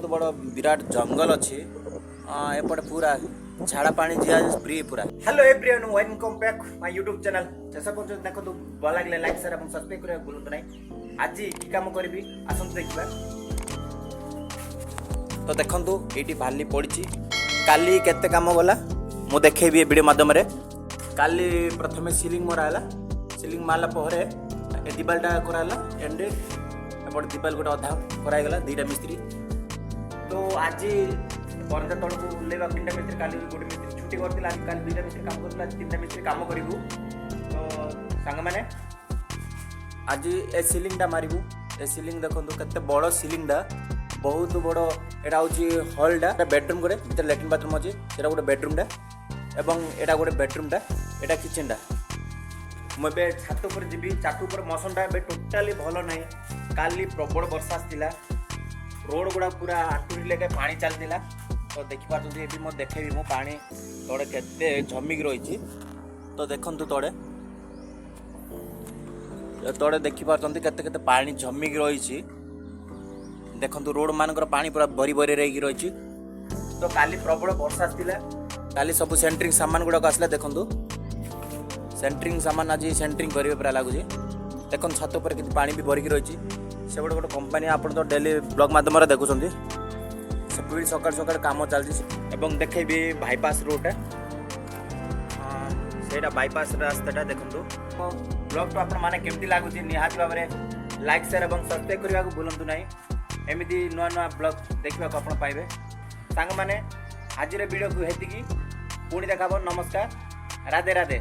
बड़ विराट जंगल अच्छी एपटे पूरा झाड़ा पानी जिया फ्री पूरा। Hello everyone, welcome back my YouTube channel. चेष्टा कर देखो भल लगे लाइक शेयर और सब्सक्राइब करने भूलु नहीं। आज की काम करी आसतु देखा। तो देखु ये भाली पड़ी काली केते काम गला मु देखेबी वीडियो माध्यम रे। काली प्रथमे सीलिंग मराला, सीलिंग मारला पहरे ए दिवालटा कराला एंड एपटे दिवाल गोटे अधा कराइगला दुईटा मिस्त्री। तो आज परदा तौक उल्लेवा तीन मिस्त्री, काली गोटे मिस्त्री छुट्टी करथिला, आज काली दुईटा मिस्त्री काम करथिला, तीन मिस्त्री काम करिवु। तो संग माने आज ए सीलिंगटा मारिवु। ए सीलिंग देखंतु केते बड़ सीलिंगटा, बहुत बड़। एटा होची हॉलटा, बेडरूम गोटे भीतर लैट्रिन बाथरूम अछि, सेटा गोटे बेडरूमटा एवं एटा गोटे बेडरूमटा, एटा किचनटा। मुझे छात पर जीवी, छात पर मौसमटा ए टोटाली भल ना। काली प्रबल वर्षा आसला, रोड गुड़ा पूरा आटुरी लेके पानी चलता। तो देखिपारे ये मैं देखेबी मो पानी तड़े केते जमिक रही। तो देखु तड़े तड़े देखिपारे केते पानी जमिक रही। देखु रोड मानकर पानी पूरा भरी भरी रही। तो काली प्रबल वर्षा आसला, काली सब सेंटरिंग सामान गुड़ाक आसला। देखु सेंटरिंग सामान आज सेंटरिंग करेंगे पूरा लगुच। देखो छात पर कि पानी भी भरिकी रही। से गोटे गोटे कंपनी आप तो डेली ब्लॉग माध्यम देखुं, से भी सकाल सकाल कम चलती। देखेबी बाईपास रोड से बाईपास रास्ता देखो। ब्लॉग तो आपने लगुच निहाती भाव में लाइक शेयर और सब्सक्राइब करने को भूलु ना। एमती नुआ नुआ ब्लॉग देखा आप पाइबे। सांग मैंने आज वीडियो को हेतिकी पुणी देखा। नमस्कार, राधे राधे।